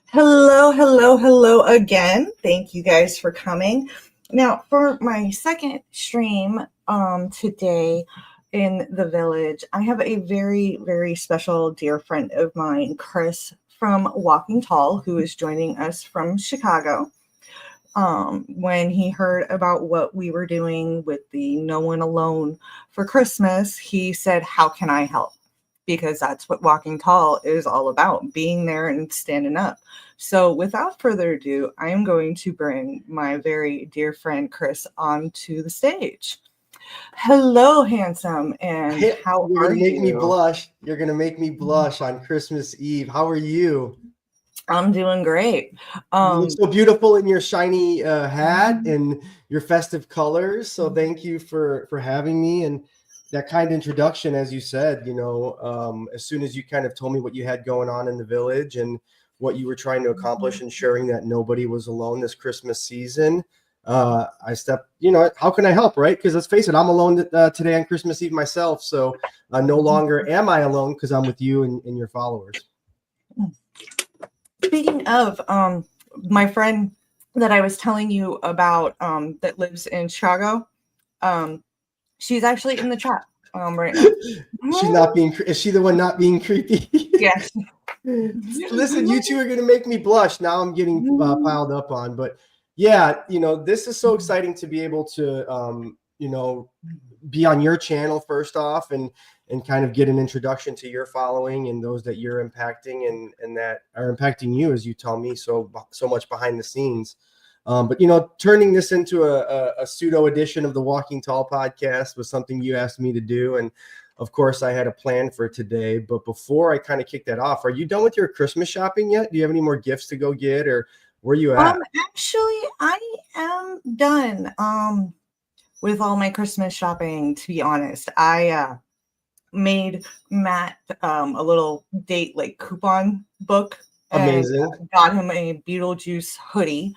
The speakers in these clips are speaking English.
Hello, hello, hello again. Thank you guys for coming. Now, for my second stream today in the village, I have a very, very special dear friend of mine, Chris from Walking Tall, who is joining us from Chicago. When he heard about what we were doing with the No One Alone for Christmas, he said, "How can I help?" Because that's what Walking Tall is all about, being there and standing up. So, without further ado, I am going to bring my very dear friend Chris onto the stage. Hello, handsome, and Hey, how you're are gonna make me you? blush. You're gonna make me blush on Christmas Eve. How are you? I'm doing great. You look Um, so beautiful in your shiny hat and your festive colors. So thank you for having me and that kind introduction. As you said, as soon as you kind of told me what you had going on in the village and what you were trying to accomplish, ensuring that nobody was alone this Christmas season, I stepped. How can I help, right? Because let's face it, I'm alone today on Christmas Eve myself. So no longer am I alone because I'm with you and your followers. Speaking of my friend that I was telling you about that lives in Chicago, um, she's actually in the chat right now. She's not being. Is she the one not being creepy? Yes. Listen, you two are going to make me blush. Now I'm getting piled up on. But yeah, this is so exciting to be able to, be on your channel first off and kind of get an introduction to your following and those that you're impacting and that are impacting you, as you tell me so much behind the scenes. But turning this into a pseudo edition of the Walking Tall podcast was something you asked me to do, and of course I had a plan for today. But before I kind of kick that off, are you done with your Christmas shopping yet? Do you have any more gifts to go get, or where are you at? Actually, I am done with all my Christmas shopping, to be honest. I made Matt a little date like coupon book and Amazing, got him a Beetlejuice hoodie,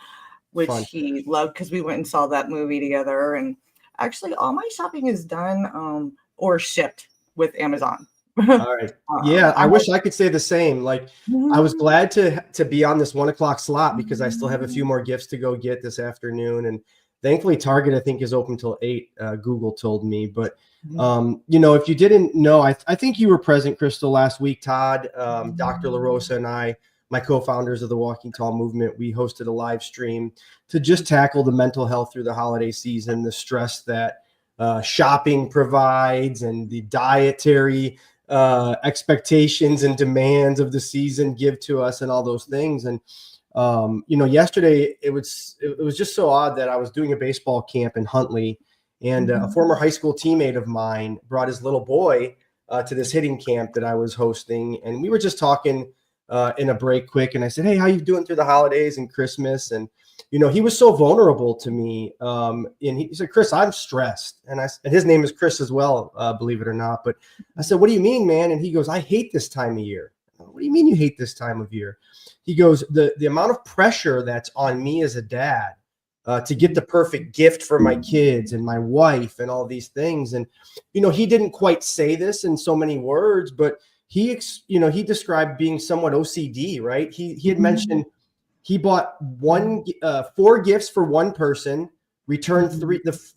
which fun. he loved because we went and saw that movie together. And actually, all my shopping is done or shipped with Amazon. All right. Yeah, I wish I could say the same. Like, I was glad to be on this 1 o'clock slot because I still have a few more gifts to go get this afternoon, and thankfully Target I think is open till 8. Google told me, but if you didn't know, I think you were present, Crystal, last week. Todd, Dr. LaRosa, and I, my co-founders of the Walking Tall movement, we hosted a live stream to just tackle the mental health through the holiday season, the stress that shopping provides, and the dietary expectations and demands of the season give to us, and all those things. And yesterday it was just so odd that I was doing a baseball camp in Huntley, and a former high school teammate of mine brought his little boy to this hitting camp that I was hosting, and we were just talking in a break quick, and I said, "Hey, how you doing through the holidays and Christmas?" And he was so vulnerable to me. And he said, "Chris, I'm stressed." And his name is Chris as well, believe it or not. But I said, "What do you mean, man?" And he goes, "I hate this time of year." "What do you mean you hate this time of year?" He goes, the amount of pressure that's on me as a dad to get the perfect gift for my kids and my wife and all these things. And, he didn't quite say this in so many words, but he described being somewhat OCD, right? He had mentioned he bought 4 gifts for one person, returned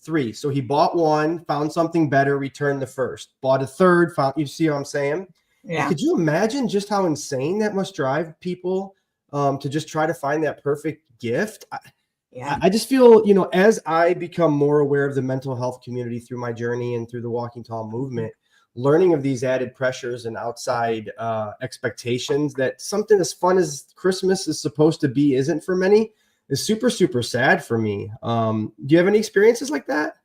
three. So he bought one, found something better, returned the first, bought a third, found. You see what I'm saying? And Yeah. could you imagine just how insane that must drive people to just try to find that perfect gift? Yeah. I just feel, as I become more aware of the mental health community through my journey and through the Walking Tall movement, learning of these added pressures and outside expectations that something as fun as Christmas is supposed to be isn't for many is super, super sad for me. Do you have any experiences like that?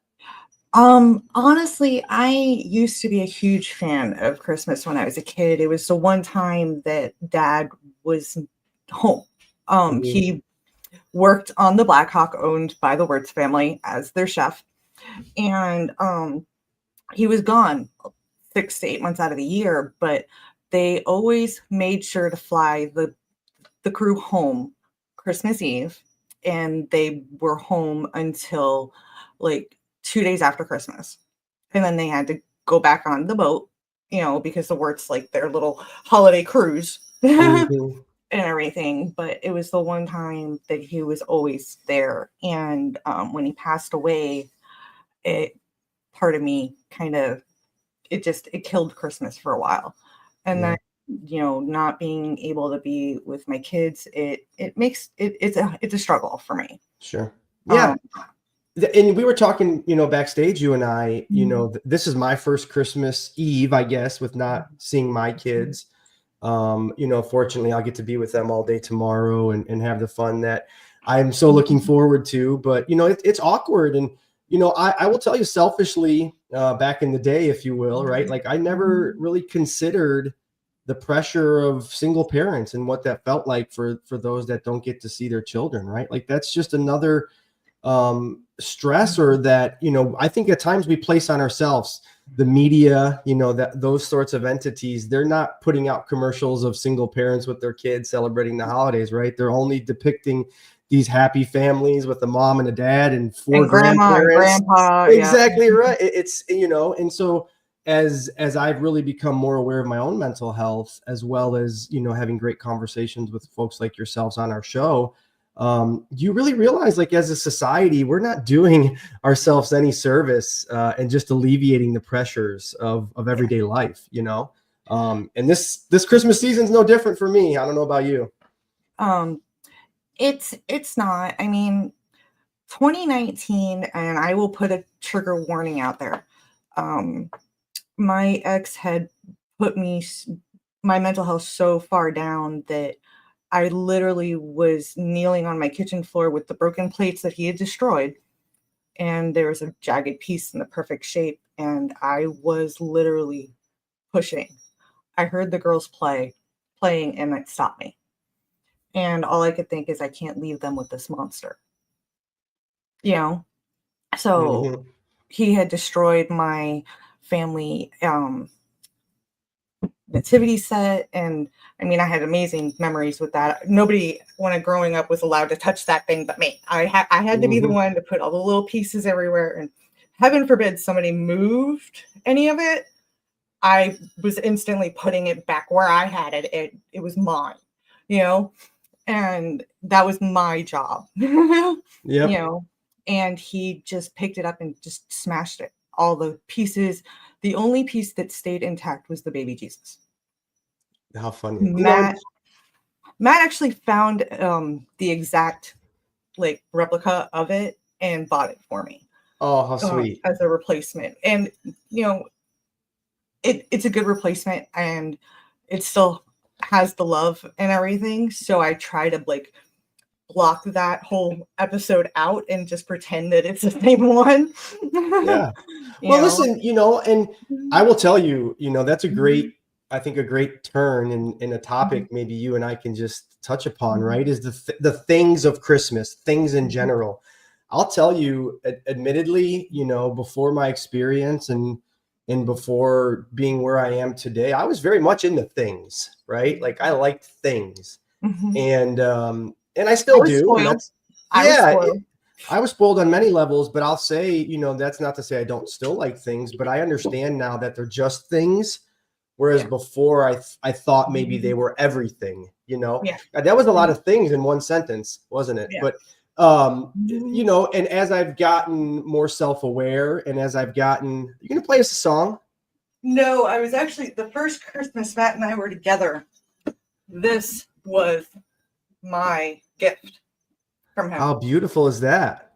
Honestly, I used to be a huge fan of Christmas when I was a kid. It was the one time that Dad was home. Mhm. He worked on the Black Hawk, owned by the Wirtz family, as their chef, and he was gone 6 to 8 months out of the year. But they always made sure to fly the crew home Christmas Eve, and they were home until like 2 days after Christmas. And then they had to go back on the boat, because the Wirtz like their little holiday cruise. Mhm. and everything, but it was the one time that he was always there. And when he passed away, it part of me kind of it killed Christmas for a while. And Yeah. then, not being able to be with my kids, it makes it's a struggle for me. Sure. Yeah. Um, And we were talking, backstage, you and I, this is my first Christmas Eve, I guess, with not seeing my kids. Fortunately, I'll get to be with them all day tomorrow and have the fun that I'm so looking forward to. But, it's awkward. And, I will tell you selfishly, back in the day, if you will, right? Like I never really considered the pressure of single parents and what that felt like for those that don't get to see their children, right? Like that's just another stressor that, I think at times we place on ourselves. The media, that those sorts of entities, they're not putting out commercials of single parents with their kids celebrating the holidays, right? They're only depicting these happy families with a mom and a dad and four and grandma and grandparents. grandpa. Exactly right. It's and so as I've really become more aware of my own mental health, as well as having great conversations with folks like yourselves on our show, you really realize, like, as a society, we're not doing ourselves any service and just alleviating the pressures of everyday life, and this Christmas season is no different for me. I don't know about you. It's not. I mean, 2019, and I will put a trigger warning out there. My ex had put my mental health so far down that I literally was kneeling on my kitchen floor with the broken plates that he had destroyed. And there was a jagged piece in the perfect shape. And I was literally pushing. I heard the girls playing, and it stopped me. And all I could think is, I can't leave them with this monster. So Mhm. he had destroyed my family nativity set, and I mean, I had amazing memories with that. Nobody, when growing up, was allowed to touch that thing but me. I had to be the one to put all the little pieces everywhere, and heaven forbid somebody moved any of it, I was instantly putting it back where I had it. It was mine, and that was my job. Yep. And he just picked it up and just smashed it, all the pieces. The only piece that stayed intact was the baby Jesus. How funny. Matt actually found the exact replica of it and bought it for me. Oh, how sweet. As a replacement. And it's a good replacement, and it still has the love and everything. So I try to block that whole episode out and just pretend that it's the same one. Yeah. Well, listen, and I will tell you, that's a great, I think a great turn in a topic maybe you and I can just touch upon, right? Is the things of Christmas, things in general. I'll tell you, admittedly, before my experience and before being where I am today, I was very much into things, right? Like I liked things. And I still do. And that's, I was spoiled on many levels, but I'll say, that's not to say I don't still like things, but I understand now that they're just things. Whereas before I thought maybe they were everything, that was a lot of things in one sentence, wasn't it? But, and as I've gotten more self-aware and as I've gotten, you going to play us a song? No, I was actually, the first Christmas Matt and I were together, this was my gift from him. How beautiful is that?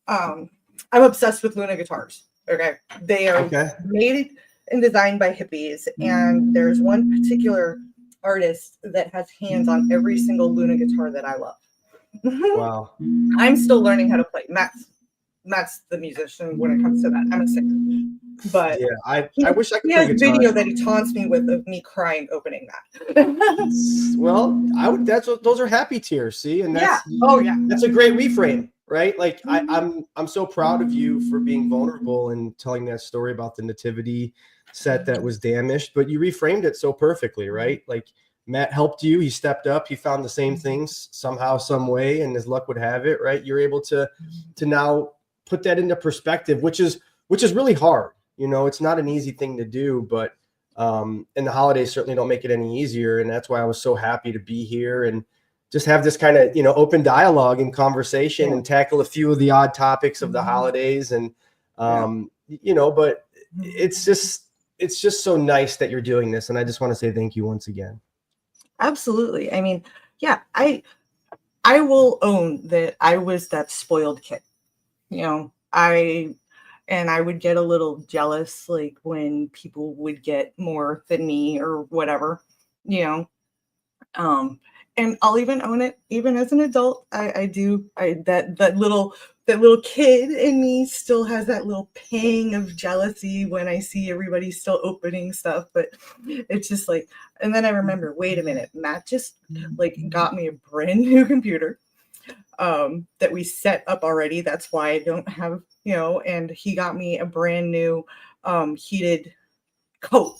I'm obsessed with Luna guitars. Okay. They are made and designed by hippies. And there's one particular artist that has hands on every single Luna guitar that I love. Wow. I'm still learning how to play. Matt's the musician when it comes to that. I'm a singer. But yeah, I wish I could play guitar. He has video that he taunts me with of me crying opening that. Well, those are happy tears, see? And that's that's a great reframe, right? Like I'm so proud of you for being vulnerable and telling that story about the nativity set that was damaged, but you reframed it so perfectly, right? Like Matt helped you, he stepped up, he found the same things somehow, some way, and as luck would have it, right? You're able to now put that into perspective, which is really hard. It's not an easy thing to do, but And the holidays certainly don't make it any easier. And that's why I was so happy to be here and just have this kind of, open dialogue and conversation and tackle a few of the odd topics of the holidays. And, but it's just so nice that you're doing this. And I just want to say thank you once again. Absolutely. I mean, yeah, I will own that I was that spoiled kid. I would get a little jealous, like when people would get more than me or whatever, and I'll even own it, even as an adult. That little kid in me still has that little pang of jealousy when I see everybody still opening stuff. But it's just like, and then I remember, wait a minute, Matt just like got me a brand new computer that we set up already. That's why I don't have, and he got me a brand new heated coat.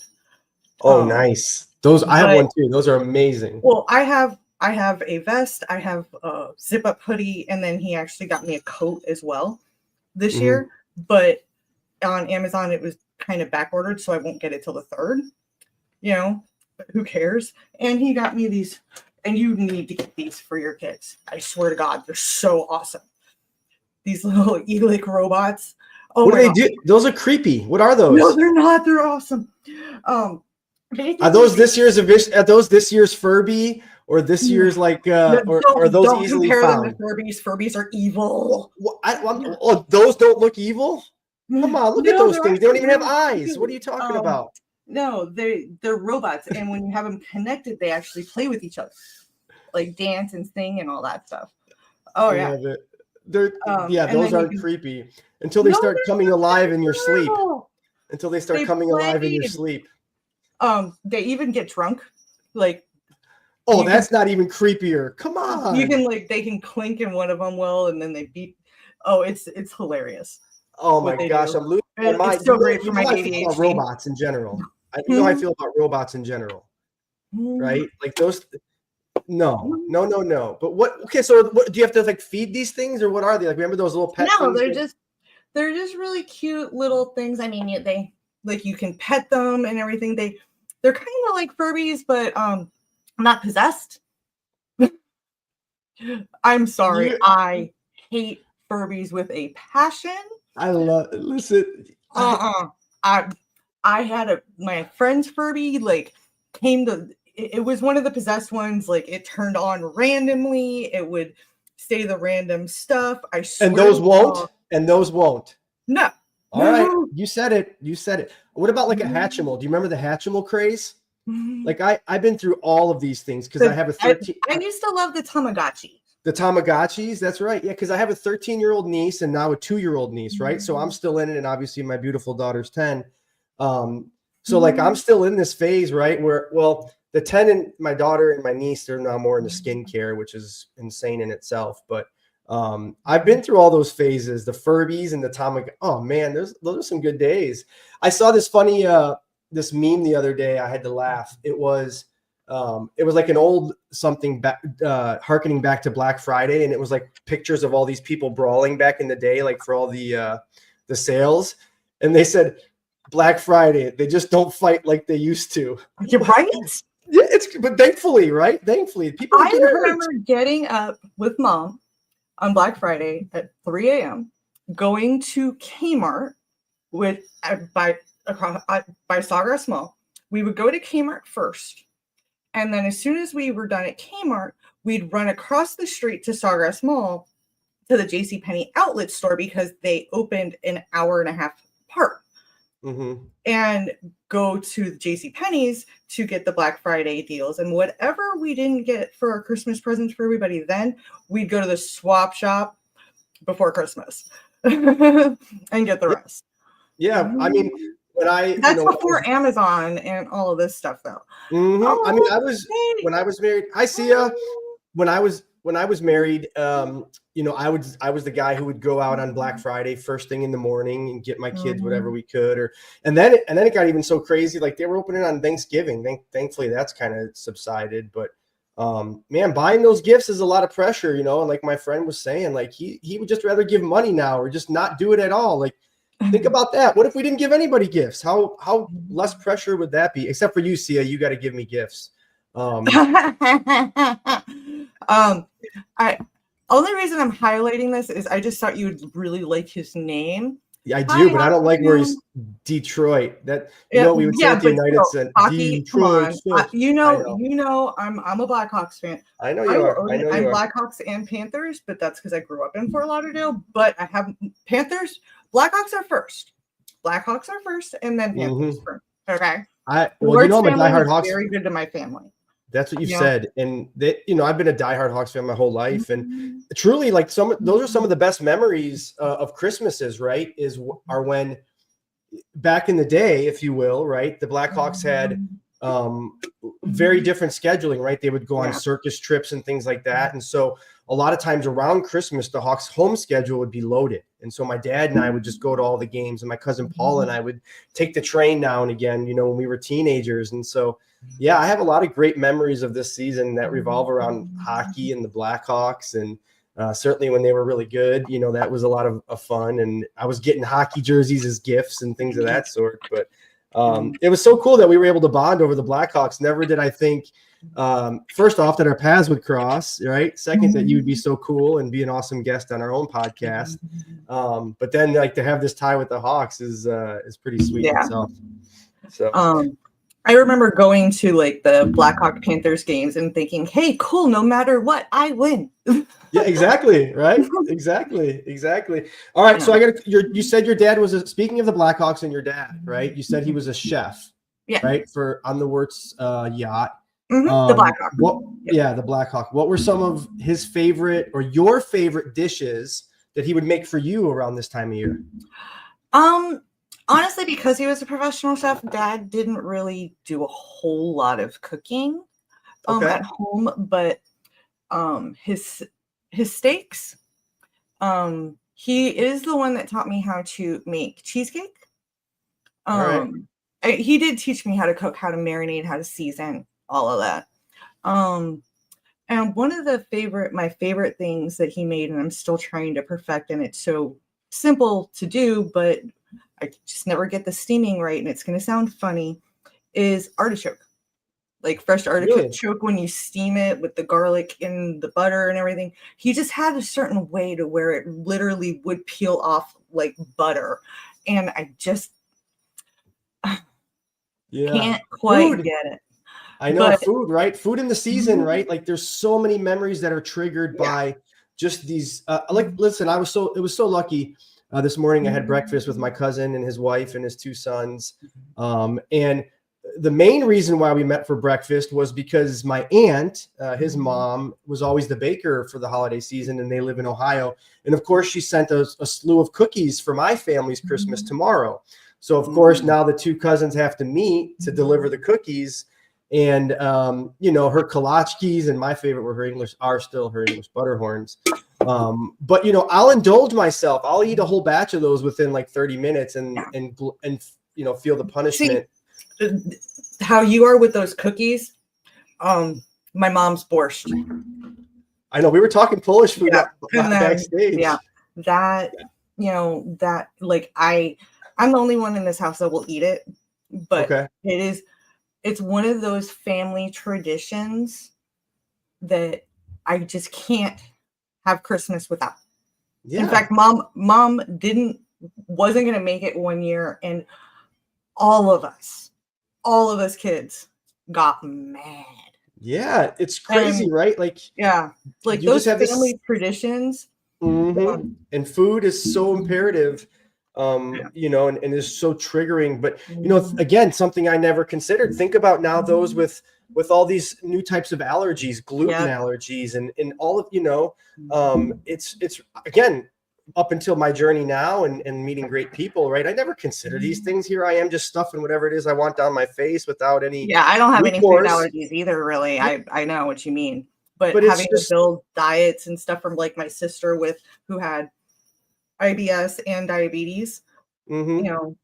Oh, nice. Those I have one too. Those are amazing. Well, I have a vest, I have a zip up hoodie, and then he actually got me a coat as well this year. But on Amazon, it was kind of back ordered, so I won't get it till the 3rd. But who cares? And he got me these, and you need to get these for your kids. I swear to God, they're so awesome. These little Elic robots. Oh, what do they do? Those are creepy. What are those? No, they're not. They're awesome. Are those this year's Furby? Or this year's like, or those don't easily compare found? them to Furbies. Furbies are evil. Those don't look evil? Come on, look at those things. They don't even have eyes. Cute. What are you talking about? No, they're robots, and when you have them connected, they actually play with each other, like dance and sing and all that stuff. Oh yeah, those aren't creepy until they start coming alive in your sleep. Until they start coming alive in your sleep. They even get drunk, like. Oh, that's not even creepier. Come on. You can they can clink in one of them and then they beat. Oh, it's hilarious. Oh my gosh, I'm losing my mind. It's so great for my ADHD. About robots in general. You know how I feel about robots in general, right? Like those. No. But what? Okay, so what do you have to like feed these things, or what are they? Like, remember those little pet? No, they're just really cute little things. I mean, they like you can pet them and everything. They're kind of like Furbies, but not possessed. I'm sorry. I hate Furbies with a passion. Listen. I had my friend's Furby it was one of the possessed ones. Like it turned on randomly. It would say the random stuff. I swear. And those won't. No. All right. You said it. What about like a Hatchimal? Do you remember the Hatchimal craze? Like I've been through all of these things because I have a 13. I used to love the Tamagotchi. The Tamagotchis, that's right. Yeah, because I have a 13-year-old niece and now a 2-year-old niece, right? So I'm still in it, and obviously my beautiful daughter's 10. So like I'm still in this phase, right? Where the 10 and my daughter and my niece, they're now more into skincare, which is insane in itself. But I've been through all those phases, the Furbies and the Tamagotchi. Oh man, those are some good days. I saw this funny this meme the other day. I had to laugh. It was like an old something back, harkening back to Black Friday, and it was like pictures of all these people brawling back in the day, like for all the sales. And they said, Black Friday, they just don't fight like they used to. You're right. Yeah, but thankfully, people. I remember getting up with Mom on Black Friday at 3 a.m., going to Kmart by Sawgrass Mall. We would go to Kmart first, and then as soon as we were done at Kmart, we'd run across the street to Sawgrass Mall to the JCPenney outlet store because they opened an hour and a half apart. And go to the JCPenney's to get the Black Friday deals. And whatever we didn't get for our Christmas presents for everybody, then we'd go to the swap shop before Christmas and get the rest. Yeah, I mean, that's before Amazon and all of this stuff, though. I mean, when I was married. Hi, Sia. When I was married, I was the guy who would go out on Black Friday first thing in the morning and get my kids whatever we could, and then it got even so crazy. Like they were opening on Thanksgiving. Thankfully, that's kind of subsided. But man, buying those gifts is a lot of pressure, And like my friend was saying, like he would just rather give money now or just not do it at all. Like Think about that. What if we didn't give anybody gifts? How less pressure would that be? Except for you, Sia, you got to give me gifts. I only reason I'm highlighting this is I just thought you would really like his name. Yeah, I do, but I don't like where he's Detroit. That we would say at the United States. Detroit. Come on. You know, I'm a Blackhawks fan. I know you are. I know I'm you are. Blackhawks and Panthers, but that's because I grew up in Fort Lauderdale. But I have Panthers. Blackhawks are first. Blackhawks are first, and then Panthers first. Okay. I'm a diehard Hawks. Very good to my family. That's what you've said, and I've been a diehard Hawks fan my whole life, and truly, like those are some of the best memories of Christmases. Right? Are when back in the day, if you will, right? The Blackhawks had very different scheduling. Right? They would go on circus trips and things like that, and so a lot of times around Christmas, the Hawks' home schedule would be loaded, and so my dad and I would just go to all the games, and my cousin Paul and I would take the train now and again. When we were teenagers, and so. Yeah, I have a lot of great memories of this season that revolve around hockey and the Blackhawks, and certainly when they were really good, that was a lot of fun. And I was getting hockey jerseys as gifts and things of that sort. But it was so cool that we were able to bond over the Blackhawks. Never did I think, first off, that our paths would cross, right? Second, that you would be so cool and be an awesome guest on our own podcast. But then, like, to have this tie with the Hawks is pretty sweet itself. So. I remember going to like the Blackhawk Panthers games and thinking, "Hey, cool! No matter what, I win." Yeah, exactly. Right. Exactly. All right. So you said your dad was speaking of the Blackhawks and your dad, right? You said he was a chef. Yeah. Right. On the Wirtz yacht. The Blackhawk. The Blackhawk. What were some of his favorite or your favorite dishes that he would make for you around this time of year? Honestly, because he was a professional chef, Dad didn't really do a whole lot of cooking at home, but his steaks, he is the one that taught me how to make cheesecake. He did teach me how to cook, how to marinate, how to season, all of that. And one of my favorite things that he made, and I'm still trying to perfect, and it's so simple to do, but I just never get the steaming right, and it's going to sound funny, is artichoke. Like fresh artichoke when you steam it with the garlic and the butter and everything. He just had a certain way to where it literally would peel off like butter. And I just can't quite get it. I know food, right? Food in the season, right? Like there's so many memories that are triggered by just these. Listen, it was so lucky. This morning I had breakfast with my cousin and his wife and his two sons. And the main reason why we met for breakfast was because my aunt, his mom, was always the baker for the holiday season, and they live in Ohio. And of course, she sent a slew of cookies for my family's Christmas tomorrow. So of course, now the two cousins have to meet to deliver the cookies. And, her kolachkis, and my favorite were her English butterhorns. But, I'll indulge myself. I'll eat a whole batch of those within like 30 minutes and feel the punishment. See, how you are with those cookies, my mom's borscht. I know we were talking Polish food backstage. Yeah, that like I'm the only one in this house that will eat it, but it's one of those family traditions that I just can't have Christmas without. Yeah. In fact, mom wasn't going to make it one year, and all of us kids got mad. Yeah, it's crazy, right? Like those family traditions. Mm-hmm. And food is so imperative. And is so triggering, but again, something I never considered. Think about now those with all these new types of allergies, gluten allergies, and all of it's again, up until my journey now and meeting great people, right? I never considered these things. Here I am just stuffing whatever it is I want down my face without any. Yeah, I don't have any food allergies either, really. I know what you mean, but having to build diets and stuff from like my sister who had IBS and diabetes, so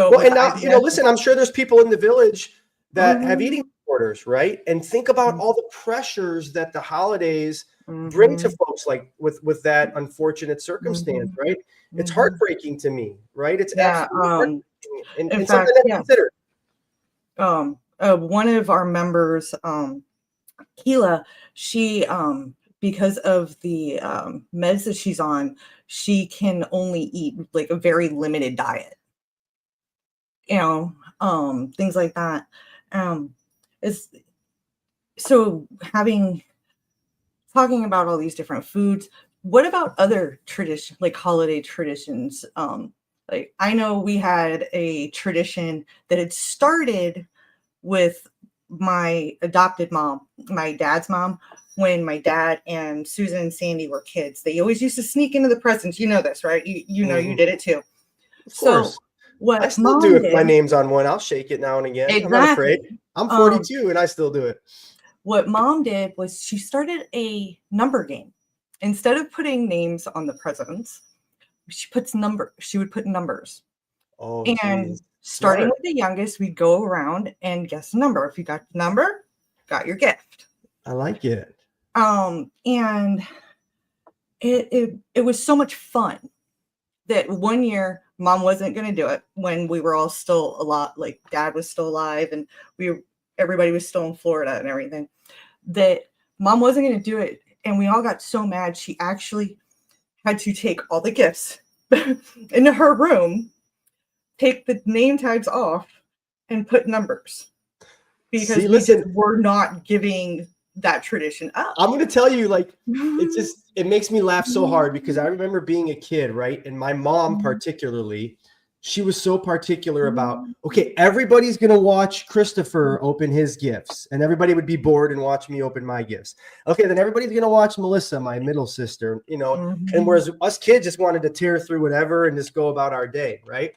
listen, I'm sure there's people in the village that have eating orders, right? And think about all the pressures that the holidays bring to folks, like with that unfortunate circumstance, right? It's heartbreaking to me, right? It's Yeah. absolutely heartbreaking In and fact, something to yes. consider. One of our members, Keela, she because of the meds that she's on, she can only eat like a very limited diet. You know, things like that. Is so talking about all these different foods. What about other tradition, like holiday traditions? Like I know we had a tradition that had started with my adopted mom, my dad's mom, when my dad and Susan and Sandy were kids. They always used to sneak into the presents. You know this, right? You know you did it too. Of So course. I what still do mom it if my did name's on one. I'll shake it now and again. I'm not afraid. exactly. I'm 42 and I still do it. What mom did was she started a number game. Instead of putting names on the presents, she would put numbers. Oh, And geez. starting Smart. with the youngest, we'd go around and guess the number. If you got the number, got your gift. I like it. And it was so much fun that one year mom wasn't going to do it when we were all still a lot, like dad was still alive and everybody was still in Florida and everything, that mom wasn't going to do it. And we all got so mad. She actually had to take all the gifts into her room, take the name tags off and put numbers because we just were not giving that tradition up. I'm going to tell you, like, it makes me laugh so hard because I remember being a kid, right? And my mom particularly, she was so particular about, okay, everybody's going to watch Christopher open his gifts and everybody would be bored and watch me open my gifts. Okay, then everybody's going to watch Melissa, my middle sister, you know, and whereas us kids just wanted to tear through whatever and just go about our day, right?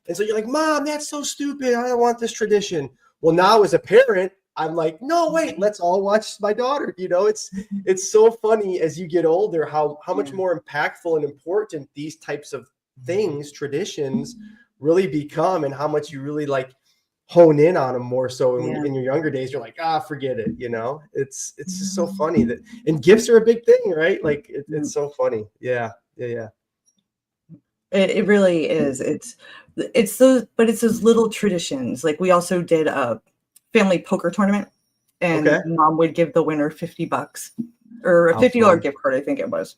And so you're like, Mom, that's so stupid. I don't want this tradition. Well, now as a parent, I'm like, no, wait, let's all watch my daughter. You know, it's so funny as you get older, how much more impactful and important these types of things, traditions really become, and how much you really like hone in on them more so in your younger days. You're like, forget it. You know, it's just so funny that, and gifts are a big thing, right? Like it's so funny. Yeah. It really is. It's those little traditions. Like we also did a family poker tournament and mom would give the winner $50 or a $50 gift card. I think it was,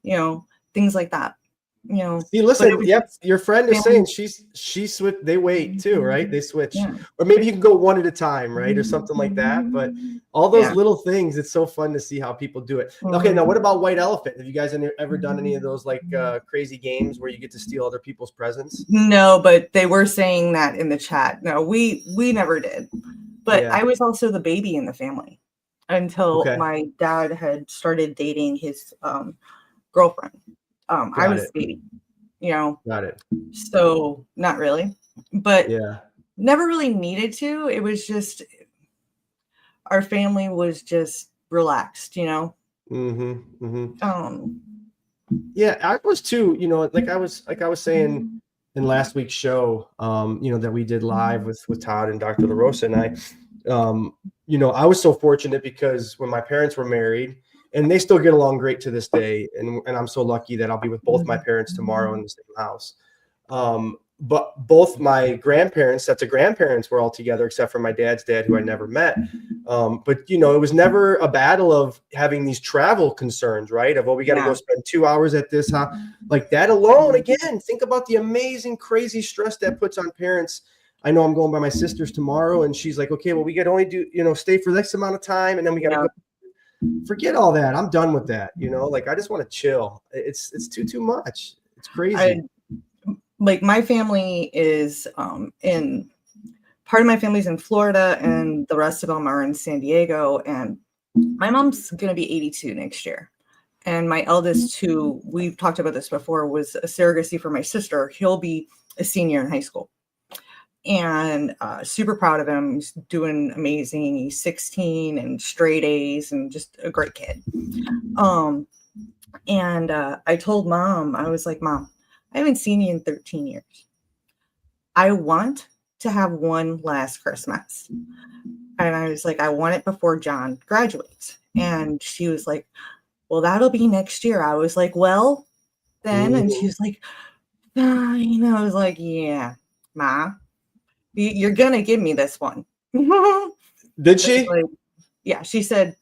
you know, things like that, you know. See, listen, yep. Your friend is saying she switch. They wait too, right? They switch, or maybe you can go one at a time, right? Or something like that. But all those little things, it's so fun to see how people do it. Okay. Now what about White Elephant? Have you guys ever done any of those like crazy games where you get to steal other people's presents? No, but they were saying that in the chat. No, we never did. But I was also the baby in the family until my dad had started dating his girlfriend. I was the baby, you know. Got it. So not really, but never really needed to. It was just our family was just relaxed, you know. Yeah, I was too. You know, like I was saying in last week's show, you know, that we did live with Todd and Dr. LaRosa and I, you know, I was so fortunate because when my parents were married, and they still get along great to this day, and I'm so lucky that I'll be with both my parents tomorrow in the same house. But both my grandparents, sets of grandparents, were all together except for my dad's dad, who I never met. But you know, it was never a battle of having these travel concerns, right? Of, oh, we got to go spend 2 hours at this house. Like that alone, again, think about the amazing, crazy stress that puts on parents. I know I'm going by my sister's tomorrow, and she's like, okay, well, we got to only do, you know, stay for this amount of time, and then we got to go. Forget all that. I'm done with that. You know, like I just want to chill. It's too much. It's crazy. Like my family is in part of my family's in Florida and the rest of them are in San Diego. And my mom's going to be 82 next year. And my eldest, who we've talked about this before, was a surrogacy for my sister. He'll be a senior in high school. And super proud of him. He's doing amazing. He's 16 and straight A's and just a great kid. And I told Mom, I was like, Mom, I haven't seen you in 13 years. I want to have one last Christmas. And I was like, I want it before John graduates. And she was like, well, that'll be next year. I was like, well, then. And she was like, I was like, yeah, Ma, you're going to give me this one. Did she? Like, yeah, she said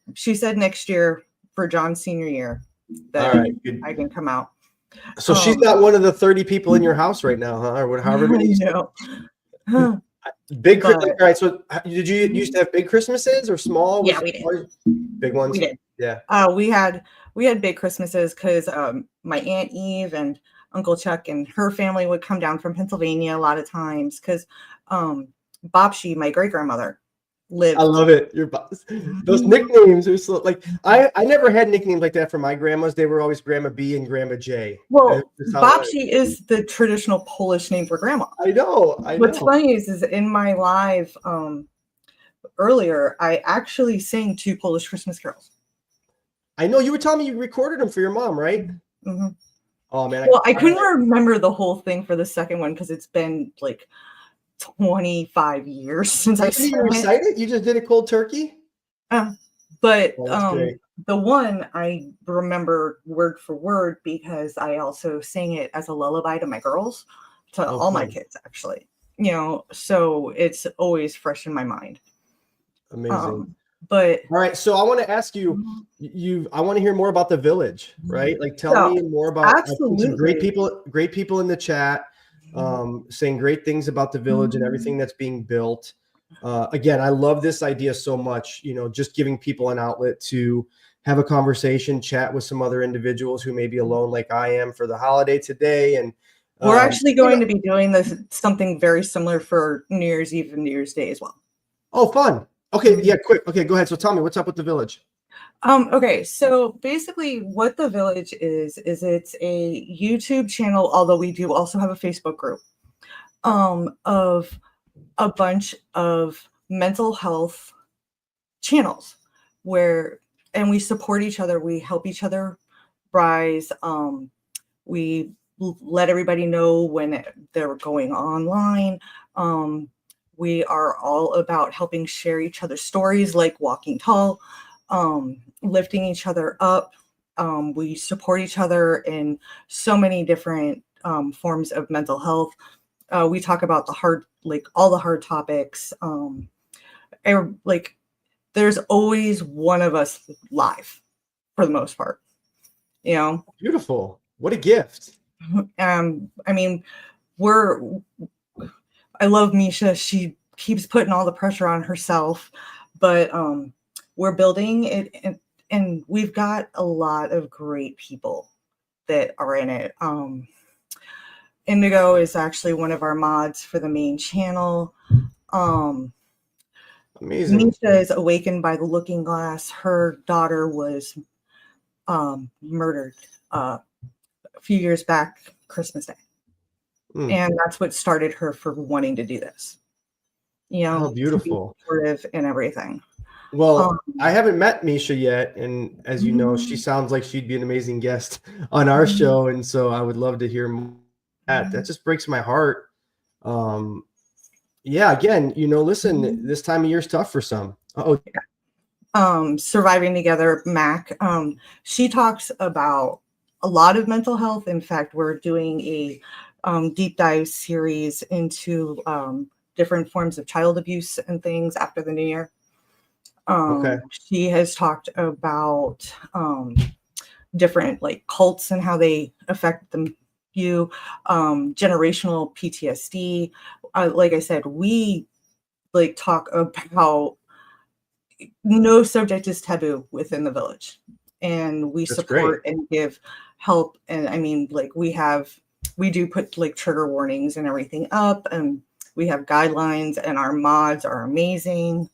next year for John's senior year that All right, I can come out. So she's not one of the 30 people in your house right now, huh? Or however many. No. Big Christmas. All right. So did you used to have big Christmases or small? Yeah, we did. Big ones. We did. Yeah. We had big Christmases because my Aunt Eve and Uncle Chuck and her family would come down from Pennsylvania a lot of times because Bobshi, my great grandmother, lived. I love it. Those nicknames are so like I never had nicknames like that for my grandmas. They were always Grandma B and Grandma J. Well, Bobshi is the traditional Polish name for grandma. I know. What's funny is in my live earlier, I actually sang 2 Polish Christmas carols. I know you were telling me you recorded them for your mom, right? Mm-hmm. Oh man. Well, I couldn't remember the whole thing for the second one because it's been like 25 years since I didn't even recite it. You just did a cold turkey. But the one I remember word for word because I also sang it as a lullaby to my girls, to all my kids actually. So it's always fresh in my mind. Amazing. But all right, so I want to ask you, I want to hear more about the village, right? Like tell me more about some great people in the chat, saying great things about the village and everything that's being built. Again, I love this idea so much, just giving people an outlet to have a conversation, chat with some other individuals who may be alone like I am for the holiday today. And we're actually going to be doing something very similar for New Year's Eve and New Year's Day as well. Oh, fun. Okay. Yeah. Quick. Okay. Go ahead. So tell me what's up with the village. Okay. So basically what the village is it's a YouTube channel, although we do also have a Facebook group, of a bunch of mental health channels and we support each other. We help each other rise. We let everybody know when they're going online. We are all about helping share each other's stories, like Walking Tall, lifting each other up. We support each other in so many different forms of mental health. We talk about all the hard topics. There's always one of us live for the most part, Beautiful. What a gift. I love Misha. She keeps putting all the pressure on herself, but we're building it and we've got a lot of great people that are in it. Indigo is actually one of our mods for the main channel. Amazing. Misha is Awakened by the Looking Glass. Her daughter was murdered a few years back, Christmas Day. And that's what started her for wanting to do this. How beautiful. Supportive and everything. Well, I haven't met Misha yet. And as you know, she sounds like she'd be an amazing guest on our show. And so I would love to hear more. That just breaks my heart. Yeah, again, listen, this time of year is tough for some. Surviving Together, Mac. She talks about a lot of mental health. In fact, we're doing a deep dive series into different forms of child abuse and things after the new year. She has talked about different cults and how they affect generational PTSD. Like I said, we talk about no subject is taboo within the village, and we support and give help. And we do put trigger warnings and everything up, and we have guidelines, and our mods are amazing.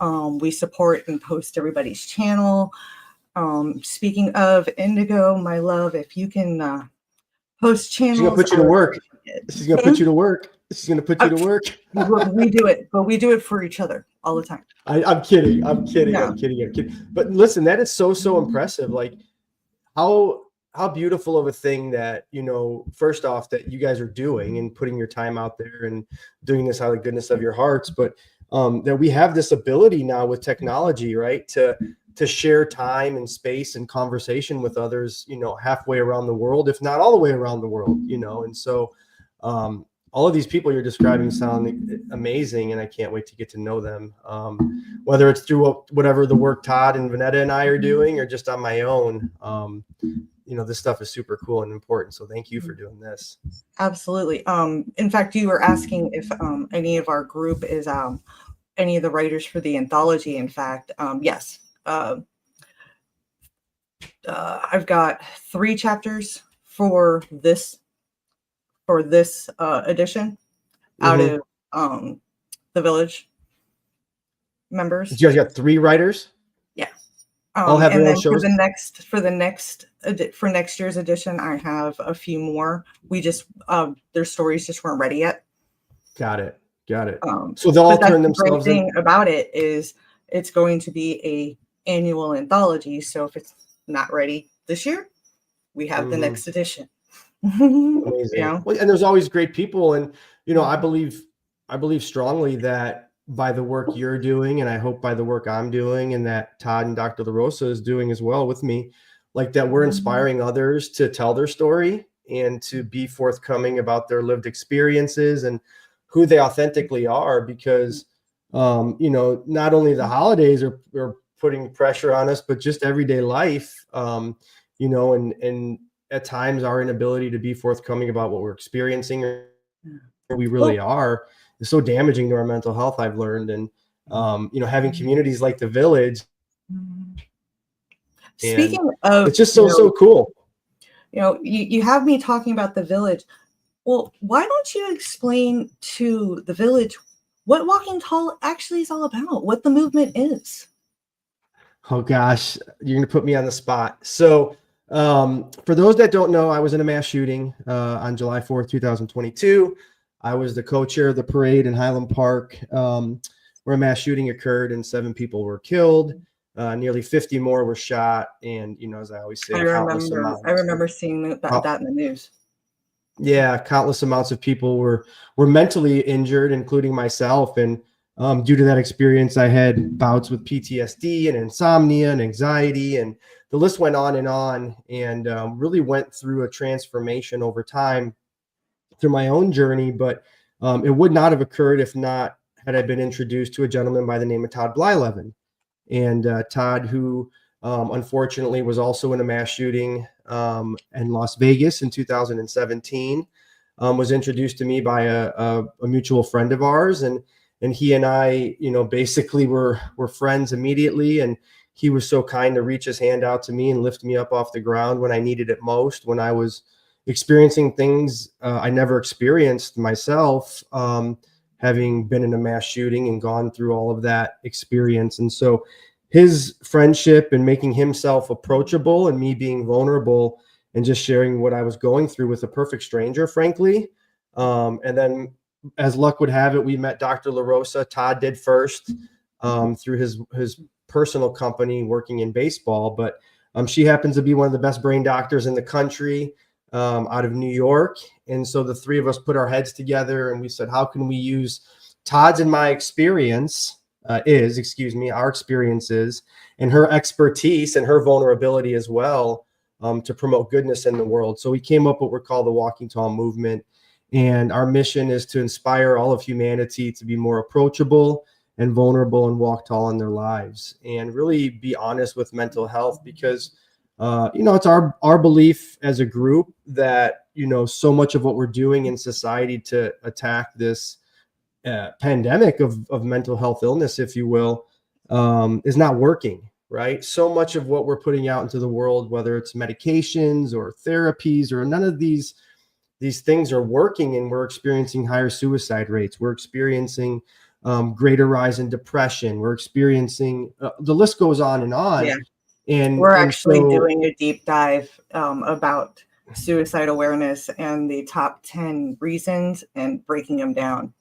We support and post everybody's channel. Speaking of Indigo, my love, if you can post channels. She's gonna put you to work. She's gonna put you to work. She's gonna put you to work. We do it, but we do it for each other all the time. I'm kidding. I'm kidding. But listen, that is so impressive. Like how beautiful of a thing that, first off, that you guys are doing and putting your time out there and doing this out of the goodness of your hearts. But that we have this ability now with technology, right, to share time and space and conversation with others, halfway around the world, if not all the way around the world, and so all of these people you're describing sound amazing, and I can't wait to get to know them, whether it's through whatever the work Todd and Vanetta and I are doing, or just on my own. This stuff is super cool and important. So thank you for doing this. Absolutely. In fact, you were asking if any of our group is any of the writers for the anthology. In fact, yes. I've got 3 chapters for this edition out of the Village members. You guys got 3 writers? Yeah. All have their own shows? For next year's edition, I have a few more. We just their stories just weren't ready yet. Got it. So they'll all turn themselves the great thing about it is it's going to be a annual anthology. So if it's not ready this year, we have the next edition. Amazing. Well, and there's always great people, and I believe strongly that by the work you're doing, and I hope by the work I'm doing, and that Todd and Dr. LaRosa is doing as well with me, like that we're inspiring others to tell their story and to be forthcoming about their lived experiences and who they authentically are, because not only the holidays are putting pressure on us, but just everyday life, and at times our inability to be forthcoming about what we're experiencing or we really are is so damaging to our mental health, I've learned. And having communities like the Village, speaking of, it's just so cool. You have me talking about the Village. Well, why don't you explain to the Village what Walking Tall actually is all about, what the movement is? Oh gosh, you're gonna put me on the spot. So for those that don't know, I was in a mass shooting on July 4th, 2022. I was the co-chair of the parade in Highland Park, where a mass shooting occurred and 7 people were killed. Nearly 50 more were shot. And, as I always say, I remember seeing that in the news. Yeah, countless amounts of people were mentally injured, including myself. And due to that experience, I had bouts with PTSD and insomnia and anxiety, and the list went on, and really went through a transformation over time through my own journey. But it would not have occurred had I been introduced to a gentleman by the name of Todd Blyleven. And Todd, who unfortunately was also in a mass shooting in Las Vegas in 2017, was introduced to me by a mutual friend of ours, and he and I, basically were friends immediately. And he was so kind to reach his hand out to me and lift me up off the ground when I needed it most, when I was experiencing things I never experienced myself, having been in a mass shooting and gone through all of that experience. And so his friendship and making himself approachable and me being vulnerable and just sharing what I was going through with a perfect stranger, frankly. And then, as luck would have it, we met Dr. LaRosa. Todd did first through his personal company working in baseball. But she happens to be one of the best brain doctors in the country, out of New York. And so the 3 of us put our heads together and we said, how can we use Todd's and my experience, our experiences and her expertise and her vulnerability as well, to promote goodness in the world. So we came up with what we're called the Walking Tall movement. And our mission is to inspire all of humanity to be more approachable and vulnerable and walk tall in their lives, and really be honest with mental health, because it's our belief as a group that, so much of what we're doing in society to attack this pandemic of mental health illness, if you will, is not working, right? So much of what we're putting out into the world, whether it's medications or therapies, or none of these things are working, and we're experiencing higher suicide rates. We're experiencing greater rise in depression. We're experiencing, the list goes on and on. Yeah. And we're actually doing a deep dive about suicide awareness and the top 10 reasons and breaking them down.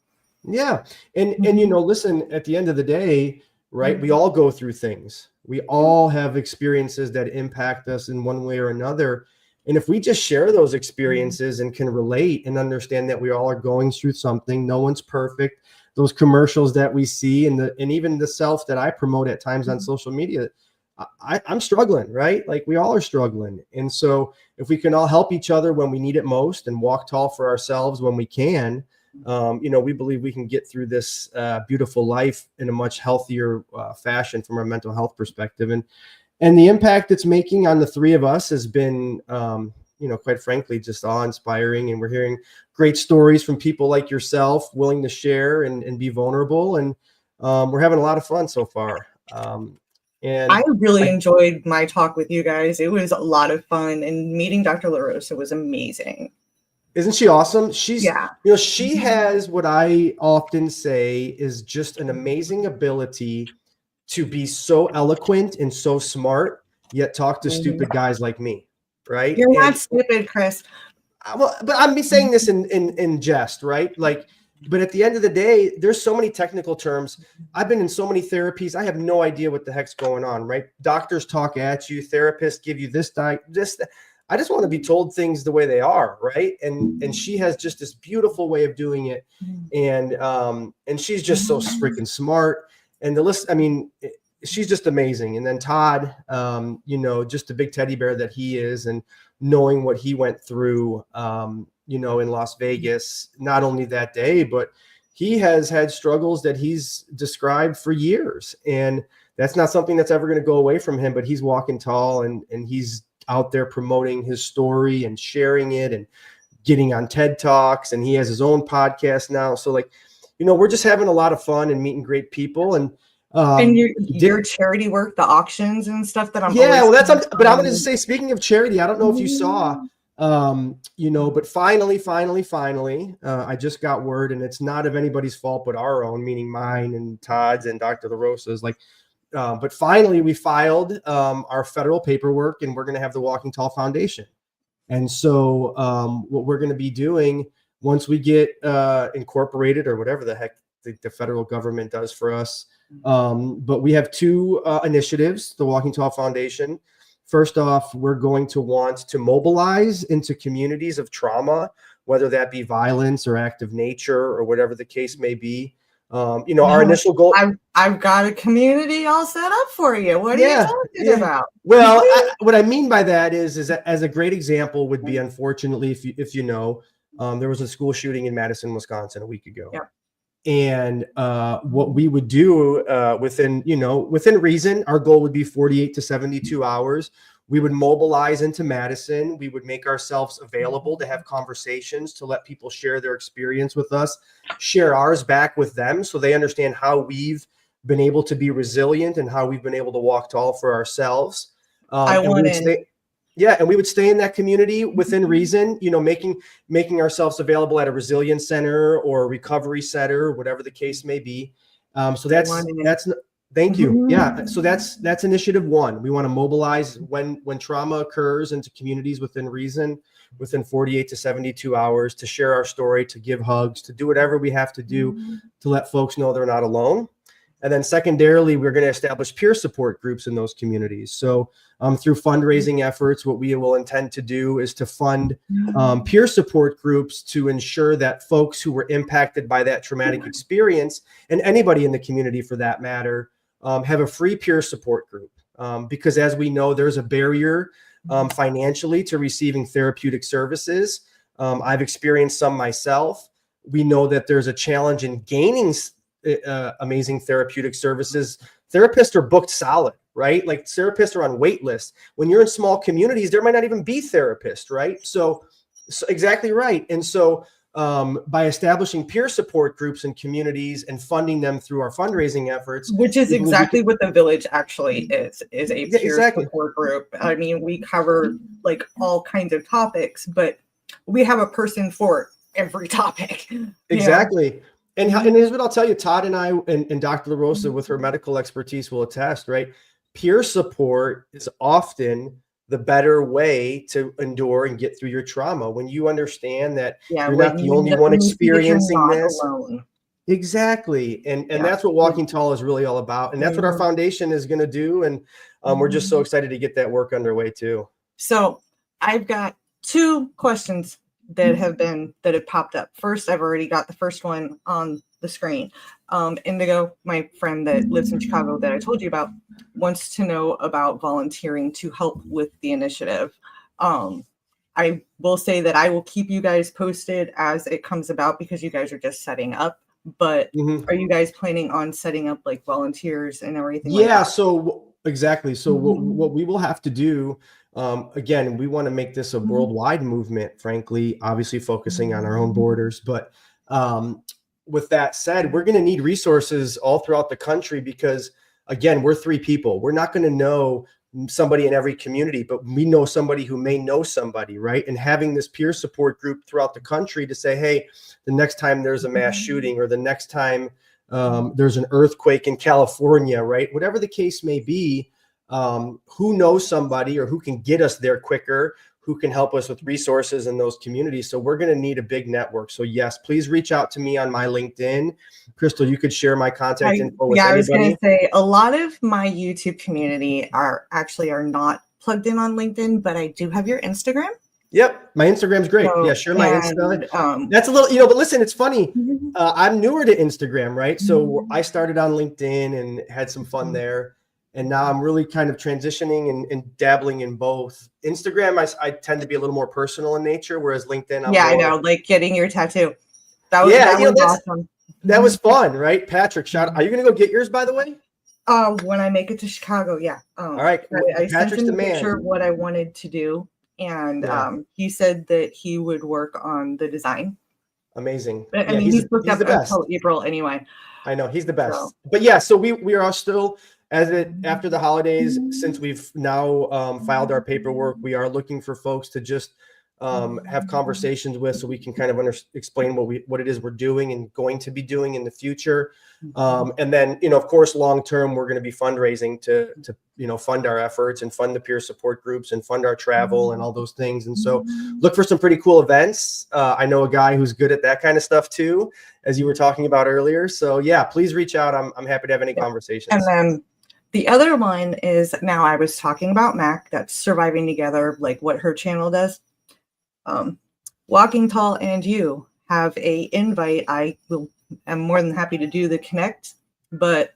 Yeah. And listen, at the end of the day, right, we all go through things. We all have experiences that impact us in one way or another. And if we just share those experiences and can relate and understand that we all are going through something, no one's perfect, those commercials that we see and even the self that I promote at times on social media, I'm struggling, right? Like we all are struggling. And so if we can all help each other when we need it most and walk tall for ourselves when we can, we believe we can get through this beautiful life in a much healthier fashion from our mental health perspective. And the impact it's making on the three of us has been, quite frankly, just awe-inspiring. And we're hearing great stories from people like yourself, willing to share and be vulnerable. And we're having a lot of fun so far. And I really enjoyed my talk with you guys. It was a lot of fun, and meeting Dr. LaRosa was amazing. Isn't she awesome? She has what I often say is just an amazing ability to be so eloquent and so smart, yet talk to stupid guys like me, right? You're not stupid, Chris. Well, but I'm saying this in jest, right? Like, but at the end of the day, there's so many technical terms. I've been in so many therapies. I have no idea what the heck's going on, right? Doctors talk at you, therapists give you this. I just want to be told things the way they are, right? And she has just this beautiful way of doing it, and she's just so freaking smart. And the list, she's just amazing. And then Todd, just a big teddy bear that he is, and knowing what he went through, in Las Vegas, not only that day, but he has had struggles that he's described for years. And that's not something that's ever going to go away from him, but he's walking tall and he's out there promoting his story and sharing it and getting on TED Talks. And he has his own podcast now. So we're just having a lot of fun and meeting great people. And your charity work, the auctions and stuff that I'm but I'm going to say, speaking of charity, I don't know if you saw, but finally, I just got word, and it's not of anybody's fault but our own, meaning mine and Todd's and Dr. LaRosa's. But finally, we filed our federal paperwork, and we're going to have the Walking Tall Foundation. And so what we're going to be doing once we get incorporated, or whatever the heck the federal government does for us. But we have two initiatives, the Walking Tall Foundation. First off, we're going to want to mobilize into communities of trauma, whether that be violence or active nature or whatever the case may be. Our initial goal. I've got a community all set up for you. What are you talking about? Well, what I mean by that is that, as a great example would be, unfortunately, if there was a school shooting in Madison, Wisconsin a week ago. Yep. And what we would do within reason, our goal would be 48 to 72 hours. We would mobilize into Madison. We would make ourselves available to have conversations, to let people share their experience with us, share ours back with them, so they understand how we've been able to be resilient and how we've been able to walk tall for ourselves. And we would stay in that community within reason, making ourselves available at a resilience center or a recovery center, whatever the case may be. So that's thank you. Yeah. So that's initiative one. We want to mobilize when trauma occurs into communities within reason, within 48 to 72 hours, to share our story, to give hugs, to do whatever we have to do to let folks know they're not alone. And then secondarily, we're going to establish peer support groups in those communities. So through fundraising efforts, what we will intend to do is to fund peer support groups to ensure that folks who were impacted by that traumatic experience, and anybody in the community for that matter, have a free peer support group. Because as we know, there's a barrier financially to receiving therapeutic services. I've experienced some myself. We know that there's a challenge in gaining amazing therapeutic services. Therapists are booked solid, right? Like therapists are on wait lists. When you're in small communities, there might not even be therapists, right? So exactly right. And so by establishing peer support groups in communities and funding them through our fundraising efforts, which is exactly what the Village actually is a peer support group. I mean, we cover all kinds of topics, but we have a person for every topic. Exactly. And here's what I'll tell you, Todd and I and Dr. LaRosa with her medical expertise will attest, right? Peer support is often the better way to endure and get through your trauma. When you understand that you're not the only one experiencing this. Alone. Exactly. And that's what Walking Tall is really all about. And that's what our foundation is going to do. And we're just so excited to get that work underway too. So I've got two questions that have popped up. First, I've already got the first one on the screen. Indigo, my friend that lives in Chicago that I told you about, wants to know about volunteering to help with the initiative. I will say that I will keep you guys posted as it comes about because you guys are just setting up. But are you guys planning on setting up like volunteers and everything? Yeah, like that? so exactly. So what we will have to do, again, we want to make this a worldwide movement, frankly, obviously focusing on our own borders. But with that said, we're going to need resources all throughout the country because, again, we're 3 people. We're not going to know somebody in every community, but we know somebody who may know somebody, right? And having this peer support group throughout the country to say, hey, the next time there's a mass shooting or the next time there's an earthquake in California, right? Whatever the case may be, who knows somebody or who can get us there quicker, who can help us with resources in those communities. So we're going to need a big network. So yes, please reach out to me on my LinkedIn. Crystal, you could share my contact info with anybody. I was going to say a lot of my YouTube community are not plugged in on LinkedIn, but I do have your Instagram. Yep, my Instagram's great. So, yeah, share my Insta. That's a little, but listen, it's funny. I'm newer to Instagram, right? So I started on LinkedIn and had some fun there. And now I'm really kind of transitioning and dabbling in both. Instagram, I tend to be a little more personal in nature, whereas LinkedIn, I know, like getting your tattoo. That was awesome. That was fun, right? Patrick, are you going to go get yours, by the way? When I make it to Chicago, yeah. All right. I sent him a picture of what I wanted to do. And he said that he would work on the design. Amazing. But, I mean, he's booked up until April anyway. I know, he's the best. So. But yeah, so we are still, after the holidays, since we've now filed our paperwork, we are looking for folks to just have conversations with, so we can kind of explain what it is we're doing and going to be doing in the future. And then, of course, long term, we're going to be fundraising to fund our efforts and fund the peer support groups and fund our travel and all those things. And so look for some pretty cool events. I know a guy who's good at that kind of stuff too, as you were talking about earlier. So yeah, please reach out. I'm happy to have any conversations. And then the other one is, now I was talking about Mac, that's Surviving Together, like what her channel does. Walking Tall and you have a invite. I'm more than happy to do the connect, but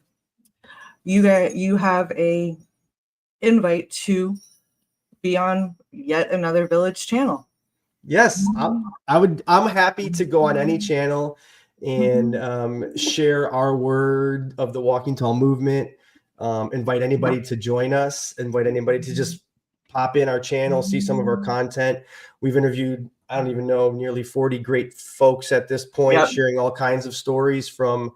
you have a invite to be on yet another Village channel. Yes, I'm happy to go on any channel and share our word of the Walking Tall movement. Invite anybody to join us. Invite anybody to just pop in our channel, see some of our content. We've interviewed, I don't even know, nearly 40 great folks at this point, sharing all kinds of stories from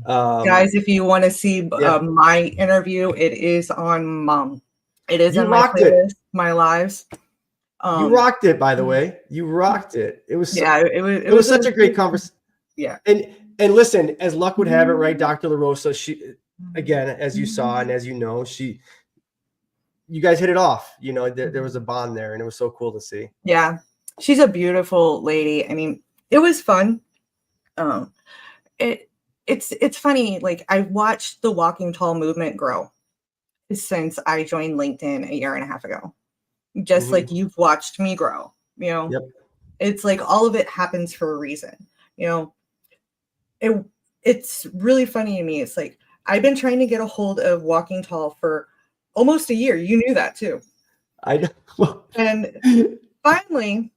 guys. If you want to see my interview, it is on Mom. It is in my playlist, my lives. You rocked it, by the way. You rocked it. It was it was such a great conversation. Yeah. And listen, as luck would have it, right, Dr. LaRosa, she, again, as you saw and as you know, you guys hit it off. There was a bond there, and it was so cool to see. Yeah, she's a beautiful lady. I mean, it was fun. It's funny. Like, I've watched the Walking Tall movement grow since I joined LinkedIn a year and a half ago. Just like you've watched me grow. It's like all of it happens for a reason. It's really funny to me. It's like I've been trying to get a hold of Walking Tall for almost a year. You knew that too. I know. And finally,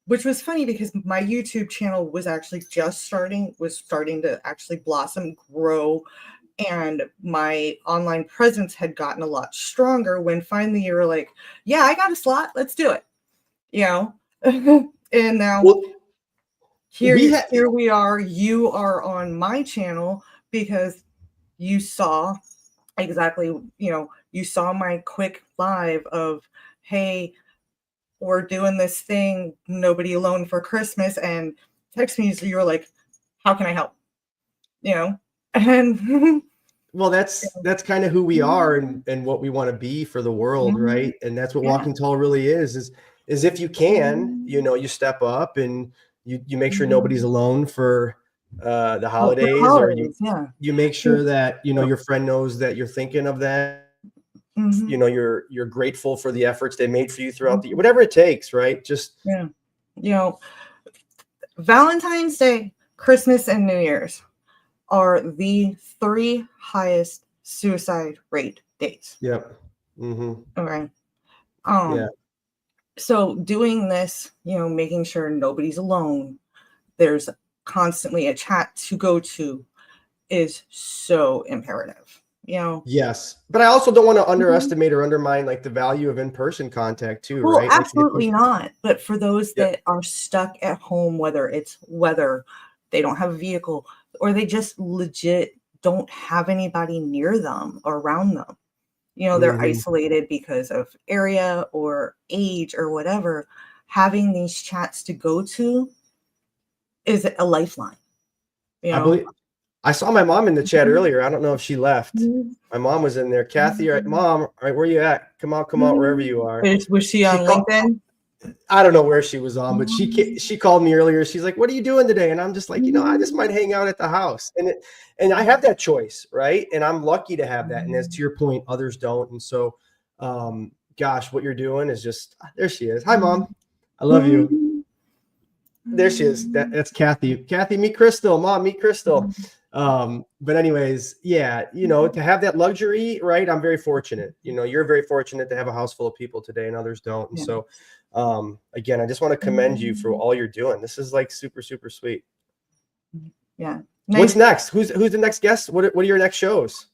which was funny because my YouTube channel was actually starting to actually blossom, grow, and my online presence had gotten a lot stronger when finally you were like, yeah, I got a slot. Let's do it. And now here we are. You are on my channel because you saw exactly, you saw my quick live of, hey, we're doing this thing, Nobody Alone for Christmas, and text me. So you were like, how can I help? And well, that's kind of who we are and what we want to be for the world, right? And that's what Walking Tall really is if you can, you step up and you make sure nobody's alone for the holidays, or you make sure that your friend knows that you're thinking of them. You're grateful for the efforts they made for you throughout the year, whatever it takes, right? Just Valentine's Day, Christmas, and New Year's. are the 3 highest suicide rate days. Yep. Mm-hmm. Okay. Yeah. So doing this, making sure nobody's alone, there's constantly a chat to go to, is so imperative. Yes, but I also don't want to underestimate or undermine like the value of in-person contact too, Well, right? Like, absolutely not. But for those yeah. that are stuck at home, whether it's weather, they don't have a vehicle, or they just legit don't have anybody near them or around them. They're Mhm. isolated because of area or age or whatever. Having these chats to go to is a lifeline. I believe I saw my mom in the chat earlier. I don't know if she left. Mhm. My mom was in there. Kathy, all right, mom, all right, where you at? Come out, wherever you are. Was she She on called, LinkedIn? I don't know where she was on, but she called me earlier. She's like, "What are you doing today?" And I'm just like, I just might hang out at the house. And I have that choice, right? And I'm lucky to have that. And as to your point, others don't. And so, gosh, what you're doing is just there. She is. Hi, mom. I love you. There she is. That's Kathy. Kathy, meet Crystal. Mom, meet Crystal. But anyways, yeah, to have that luxury, right? I'm very fortunate. You're very fortunate to have a house full of people today, and others don't. And so, again, I just want to commend you for all you're doing. This is like super, super sweet. Yeah. Nice. What's next? Who's the next guest? What are your next shows?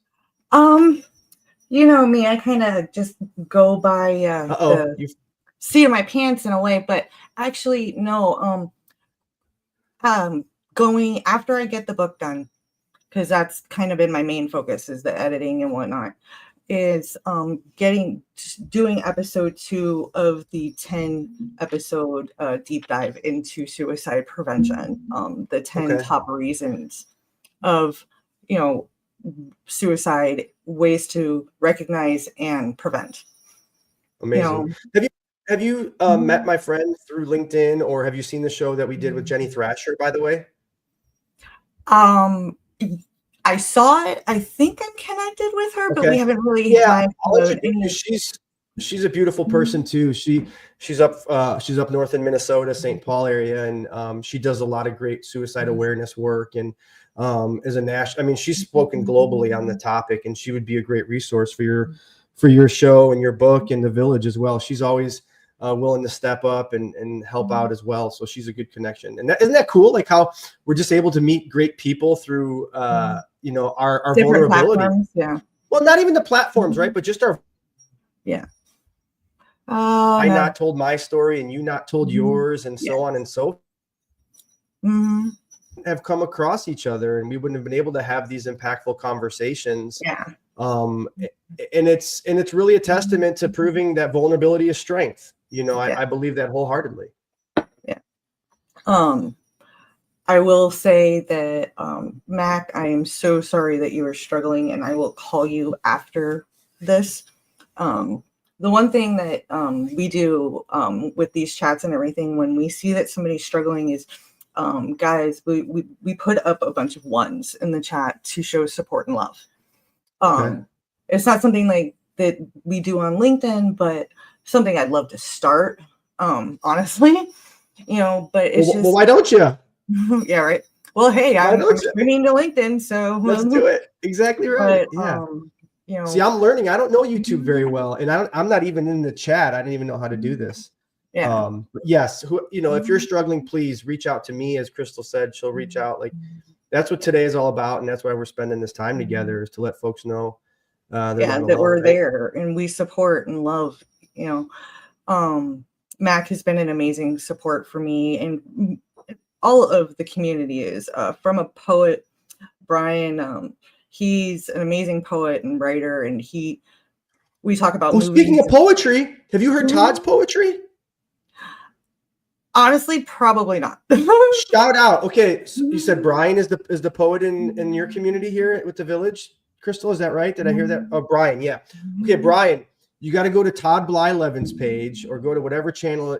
You know me, I kind of just go by the seat of my pants in a way, but actually no. Going after I get the book done, because that's kind of been my main focus, is the editing and whatnot, is doing episode 2 of the 10 episode deep dive into suicide prevention, the 10 top reasons of suicide, ways to recognize and prevent. Amazing. Have you met my friend through LinkedIn, or have you seen the show that we did with Jenny Thrasher, by the way? I saw it. I think I'm connected with her, but we haven't really had any. She's a beautiful person too. She's up north in Minnesota, St. Paul area, and she does a lot of great suicide awareness work, and as a national, I mean, she's spoken globally on the topic, and she would be a great resource for your show and your book and the Village as well. She's always willing to step up and help out as well. So she's a good connection. And isn't that cool? Like how we're just able to meet great people through, our different vulnerability. Platforms, yeah. Well, not even the platforms, right? But just our. Yeah. I not told my story and you not told yours, and so on and so. Have come across each other, and we wouldn't have been able to have these impactful conversations. Yeah. And it's really a testament to proving that vulnerability is strength. I believe that wholeheartedly. Yeah. I will say that, Mac, I am so sorry that you are struggling, and I will call you after this. The one thing that we do with these chats and everything, when we see that somebody's struggling, is guys, we put up a bunch of ones in the chat to show support and love. It's not something like that we do on LinkedIn, but something I'd love to start, honestly, but it's just, well, why don't you? Yeah, right. Well, hey, I'm streaming to LinkedIn, so let's do it. Exactly right. But, yeah. See, I'm learning. I don't know YouTube very well, and I'm not even in the chat. I didn't even know how to do this. Yeah. But yes, if you're struggling, please reach out to me. As Crystal said, she'll reach out. Like, that's what today is all about, and that's why we're spending this time together, is to let folks know that we're there and we support and love. Mac has been an amazing support for me, and all of the community is. From a poet, Brian, he's an amazing poet and writer, and we talk about movies. Speaking of poetry, have you heard Todd's poetry? Honestly, probably not. Shout out. Okay, so you said Brian is the poet in your community here with the Village. Crystal, is that right? Did I hear that? Oh, Brian, yeah. Okay, Brian, you got to go to Todd Blyleven's page or go to whatever channel.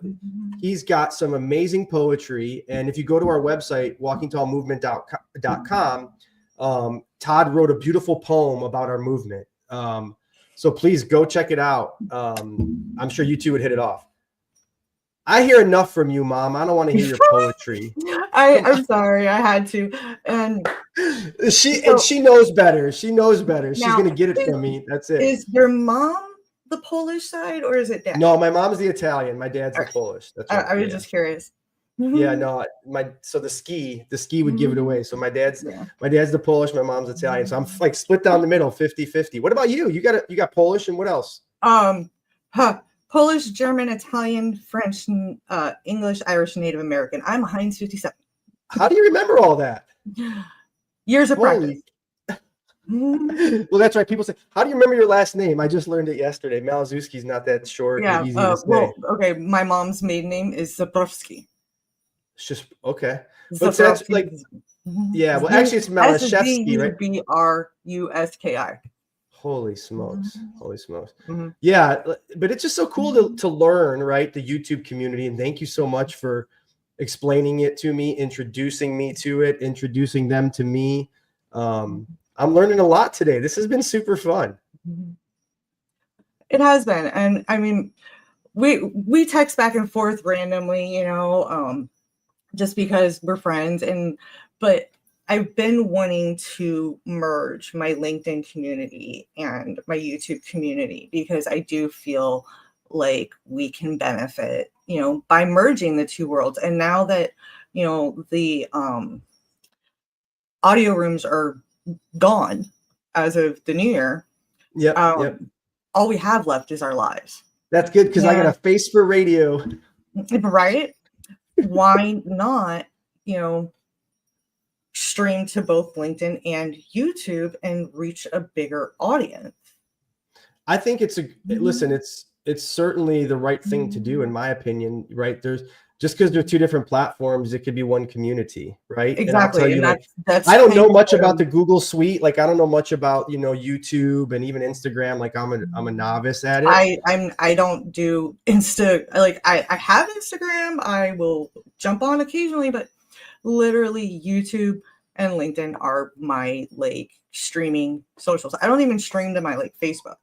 He's got some amazing poetry. And if you go to our website, walkingtallmovement.com, Todd wrote a beautiful poem about our movement. So please go check it out. I'm sure you two would hit it off. I hear enough from you, Mom. I don't want to hear your poetry. I'm sorry. I had to. And She knows better. She knows better. She's Now, gonna get it from me. That's it. is your mom the Polish side or is it dad? No, my mom's the Italian. My dad's the Alright. Polish. That's right. I was just curious. Yeah, no, so the ski would give it away. So my dad's the Polish, my mom's Italian. So I'm like split down the middle, 50-50. What about you? You got Polish and what else? Polish, German, Italian, French, English, Irish, Native American. I'm Heinz 57. How do you remember all that? Years of practice. Well, that's right. People say, how do you remember your last name? I just learned it yesterday. Malazewski's not that short. Yeah. Easy to say. Okay. My mom's maiden name is Zabrowski. It's just okay. But that's like, yeah. Well, actually, it's Malashevsky, right? Bruski. Holy smokes! Holy smokes! Yeah, but it's just so cool to learn, right? The YouTube community, and thank you so much for explaining it to me, introducing me to it, introducing them to me. I'm learning a lot today. This has been super fun. It has been, and I mean, we text back and forth randomly, you know, just because we're friends, but I've been wanting to merge my LinkedIn community and my YouTube community because I do feel like we can benefit, you know, by merging the two worlds. And now that, you know, the audio rooms are gone as of the new year, all we have left is our lives. That's good because I got a face for radio. Right? Why not, you know, stream to both LinkedIn and YouTube and reach a bigger audience? I think listen, it's certainly the right thing to do, in my opinion, right? There's just because they're two different platforms, it could be one community, right? Exactly. And that's I don't know much about the Google suite. Like I don't know much about, you know, YouTube and even Instagram. Like I'm a novice at it. I don't do like I have Instagram. I will jump on occasionally, but literally YouTube and LinkedIn are my like streaming socials. I don't even stream to my like Facebook.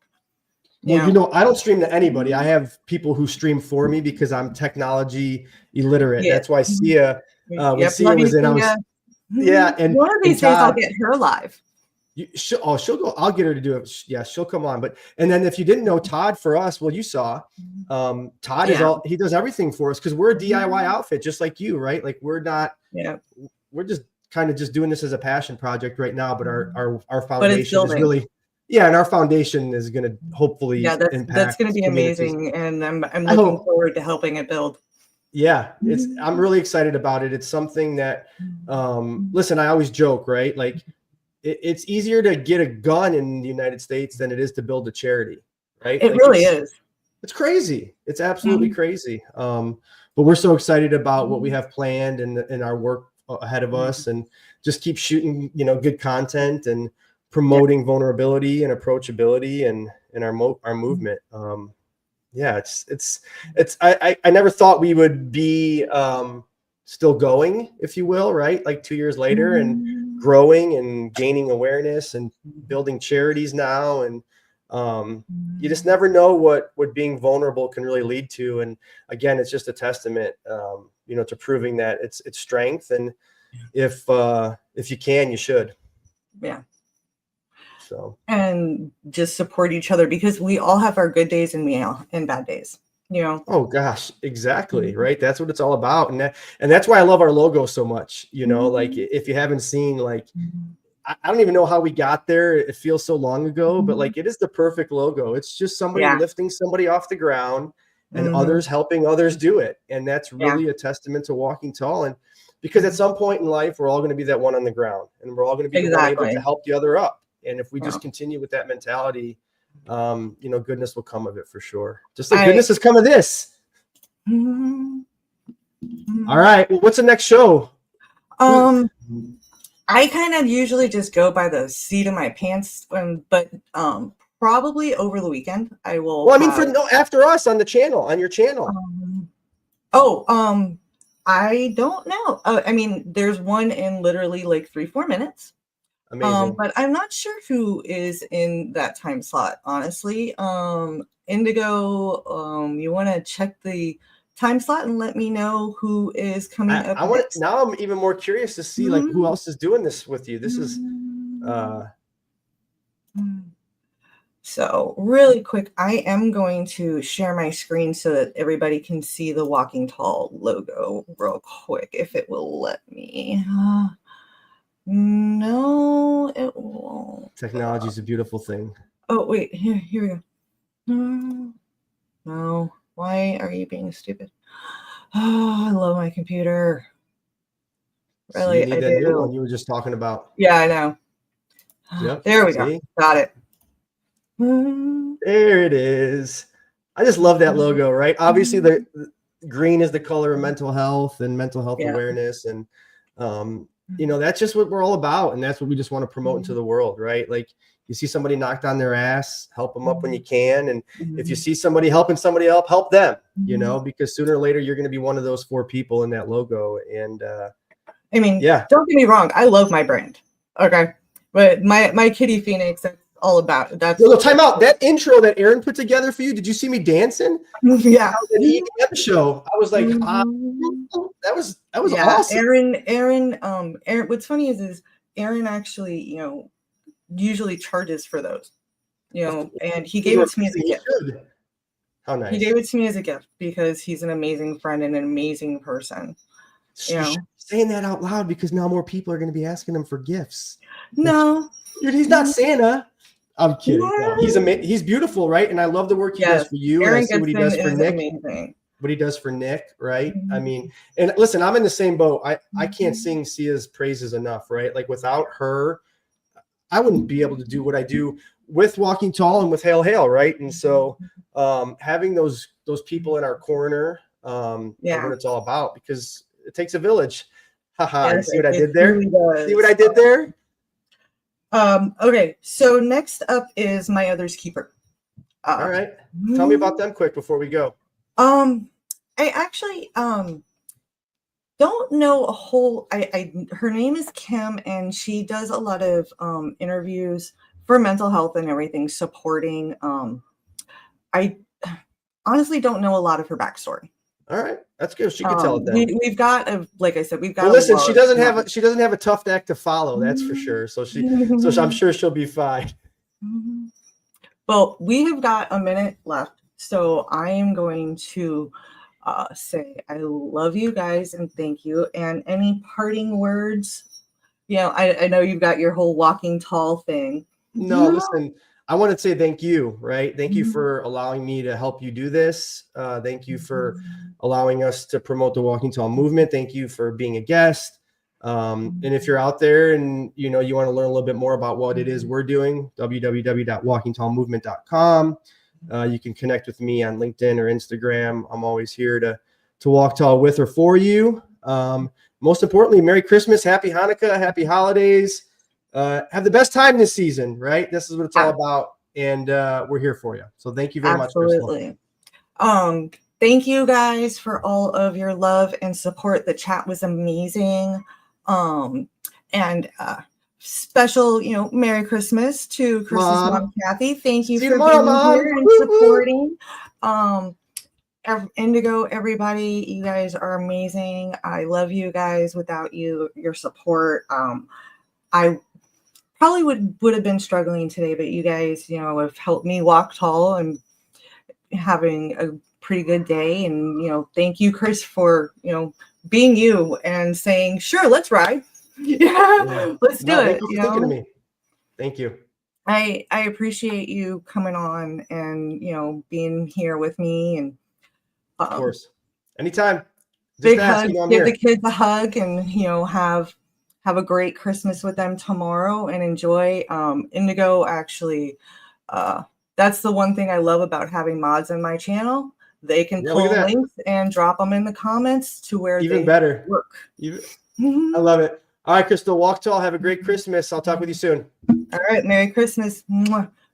Well, you know, I don't stream to anybody. I have people who stream for me because I'm technology illiterate. Yeah. That's why Sia, when Sia was in, I was, and one of these days I'll get her live. She'll go. I'll get her to do it. Yeah, she'll come on. And then if you didn't know Todd for us, well, you saw, Todd he does everything for us because we're a DIY outfit, just like you, right? Like we're we're just kind of just doing this as a passion project right now, but our foundation is really. Yeah, and our foundation is going to hopefully impact. That's going to be amazing, and I'm looking forward to helping it build. Yeah, I'm really excited about it. It's something that, listen, I always joke, right? Like, it's easier to get a gun in the United States than it is to build a charity, right? It really is. It's crazy. It's absolutely crazy. But we're so excited about what we have planned and our work ahead of us, and just keep shooting, you know, good content and promoting vulnerability and approachability and our movement. I never thought we would be still going, if you will, right? Like 2 years later and growing and gaining awareness and building charities now. And you just never know what being vulnerable can really lead to. And again, it's just a testament, you know, to proving that it's strength. And if you can, you should. Yeah. So, and just support each other because we all have our good days and bad days, you know. Oh gosh, exactly, right? That's what it's all about, and that's why I love our logo so much. You know, like if you haven't seen, like I don't even know how we got there. It feels so long ago, but like it is the perfect logo. It's just somebody lifting somebody off the ground and others helping others do it, and that's really a testament to Walking Tall. And because at some point in life, we're all going to be that one on the ground, and we're all going to be the one able to help the other up. And if we just continue with that mentality, you know, goodness will come of it for sure. Just like goodness has come of this. All right. Well, what's the next show? I kind of usually just go by the seat of my pants, but probably over the weekend I will. Well, I mean, after us on the channel, on your channel. I don't know. I mean, there's one in literally like 3-4 minutes. Amazing. But I'm not sure who is in that time slot, honestly. Indigo, you want to check the time slot and let me know who is coming up I want next. now. I'm even more curious to see like who else is doing this with you. This is so really quick, I am going to share my screen so that everybody can see the Walking Tall logo real quick, if it will let me. No, it won't. Technology is a beautiful thing. Oh, wait, here we go. No, why are you being stupid? Oh, I love my computer. Really, so you need that new one you were just talking about. Yeah, I know. Yep. There we go. Got it. There it is. I just love that logo, right? Obviously, the green is the color of mental health and mental health awareness. And, that's just what we're all about. And that's what we just want to promote into the world, right? Like you see somebody knocked on their ass, help them up when you can. And if you see somebody helping somebody up, help them, because sooner or later, you're going to be one of those 4 people in that logo. And I mean, don't get me wrong. I love my brand. Okay. But my Kitty Phoenix, that's all about it. That's time out. That intro that Aaron put together for you, did you see me dancing? Yeah. The EDM show. I was like, that was awesome. Aaron, what's funny is Aaron actually, usually charges for those, and he gave it to me as a gift. How nice. He gave it to me as a gift because he's an amazing friend and an amazing person. Saying that out loud because now more people are going to be asking him for gifts. No, dude, he's not Santa. I'm kidding. No, he's beautiful, right? And I love the work he does for you. Aaron and I see what he does for Nick. Amazing. What he does for Nick, right? I mean, and listen, I'm in the same boat. I can't sing Sia's praises enough, right? Like without her, I wouldn't be able to do what I do with Walking Tall and with Hail Hail, right? And so having those people in our corner, what it's all about, because it takes a village. Haha, see what I did there? See what I did there? Okay, so next up is My Other's Keeper. All right. Tell me about them quick before we go. I actually don't know a whole her name is Kim, and she does a lot of interviews for mental health and everything, supporting. I honestly don't know a lot of her backstory. All right, that's good. She can tell it then. We've got like I said, we've got. Well, listen, she doesn't have a tough act to follow. That's for sure. So I'm sure she'll be fine. Well, we have got a minute left, so I am going to say I love you guys and thank you. And any parting words? I know you've got your whole Walking Tall thing. No, listen. I want to say thank you, right? Thank you for allowing me to help you do this. Thank you for allowing us to promote the Walking Tall movement. Thank you for being a guest. And if you're out there and you want to learn a little bit more about what it is we're doing, www.walkingtallmovement.com. You can connect with me on LinkedIn or Instagram. I'm always here to walk tall with or for you. Most importantly, Merry Christmas, Happy Hanukkah, Happy Holidays. Have the best time this season, right? This is what it's all about, and we're here for you. So thank you very much. Absolutely. Thank you guys for all of your love and support. The chat was amazing. And special, Merry Christmas to Chris's mom, Kathy. Thank you for being here and supporting. Indigo, everybody, you guys are amazing. I love you guys. Without your support, I probably would have been struggling today, but you guys, have helped me walk tall and having a pretty good day. And, thank you, Chris, for, being you and saying, sure, let's ride. Let's do it. Thank you for thinking of me. Thank you. I appreciate you coming on and, being here with me. And of course, anytime. Big hug, give the kids a hug and, have a great Christmas with them tomorrow and enjoy. Indigo, actually, that's the one thing I love about having mods in my channel. They can pull links and drop them in the comments to where even better work. I love it. All right, Crystal, walk tall. Have a great Christmas. I'll talk with you soon. All right, Merry Christmas.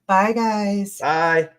Bye, guys. Bye.